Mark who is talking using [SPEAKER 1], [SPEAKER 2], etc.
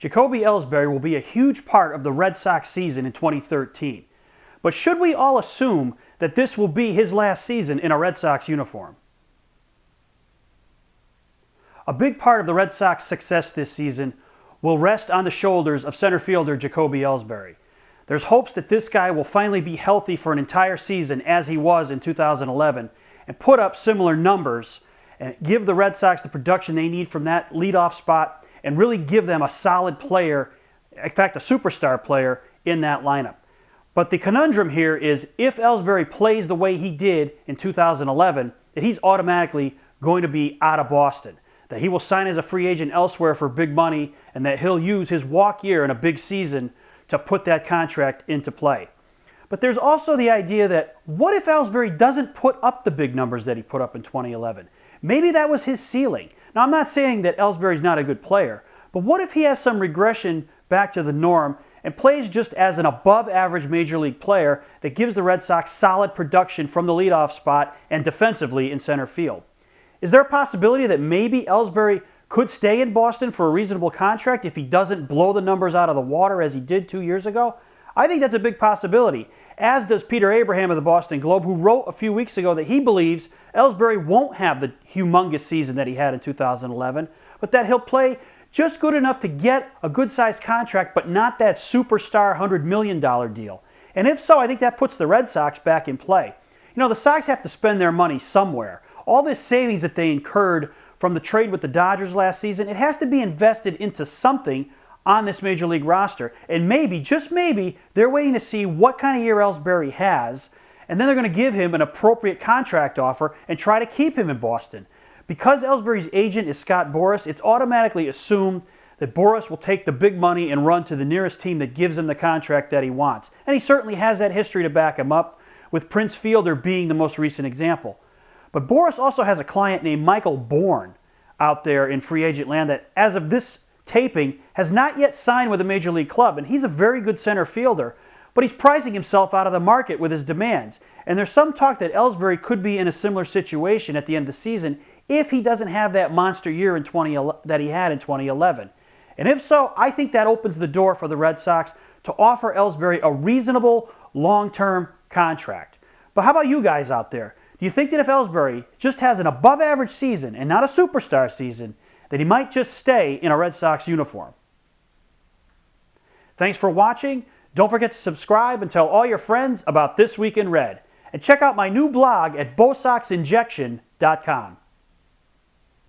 [SPEAKER 1] Jacoby Ellsbury will be a huge part of the Red Sox season in 2013. But should we all assume that this will be his last season in a Red Sox uniform? A big part of the Red Sox success this season will rest on the shoulders of center fielder Jacoby Ellsbury. There's hopes that this guy will finally be healthy for an entire season as he was in 2011 and put up similar numbers and give the Red Sox the production they need from that leadoff spot and really give them a solid player, in fact a superstar player, in that lineup. But the conundrum here is if Ellsbury plays the way he did in 2011, that he's automatically going to be out of Boston, that he will sign as a free agent elsewhere for big money, and that he'll use his walk year in a big season to put that contract into play. But there's also the idea that what if Ellsbury doesn't put up the big numbers that he put up in 2011? Maybe that was his ceiling. Now, I'm not saying that Ellsbury's not a good player, but what if he has some regression back to the norm and plays just as an above-average Major League player that gives the Red Sox solid production from the leadoff spot and defensively in center field? Is there a possibility that maybe Ellsbury could stay in Boston for a reasonable contract if he doesn't blow the numbers out of the water as he did 2 years ago? I think that's a big possibility, as does Peter Abraham of the Boston Globe, who wrote a few weeks ago that he believes Ellsbury won't have the humongous season that he had in 2011, but that he'll play just good enough to get a good-sized contract, but not that superstar $100 million deal. And if so, I think that puts the Red Sox back in play. You know, the Sox have to spend their money somewhere. All this savings that they incurred from the trade with the Dodgers last season, it has to be invested into something on this Major League roster. And maybe, just maybe, they're waiting to see what kind of year Ellsbury has, and then they're going to give him an appropriate contract offer and try to keep him in Boston. Because Ellsbury's agent is Scott Boras, it's automatically assumed that Boras will take the big money and run to the nearest team that gives him the contract that he wants. And he certainly has that history to back him up, with Prince Fielder being the most recent example. But Boras also has a client named Michael Bourne out there in free agent land that, as of this taping, has not yet signed with a Major League club. And he's a very good center fielder, but he's pricing himself out of the market with his demands. And there's some talk that Ellsbury could be in a similar situation at the end of the season if he doesn't have that monster year that he had in 2011. And if so, I think that opens the door for the Red Sox to offer Ellsbury a reasonable long-term contract. But how about you guys out there? Do you think that if Ellsbury just has an above-average season and not a superstar season, that he might just stay in a Red Sox uniform? Thanks for watching. Don't forget to subscribe and tell all your friends about This Week in Red. And check out my new blog at BoSoxInjection.com.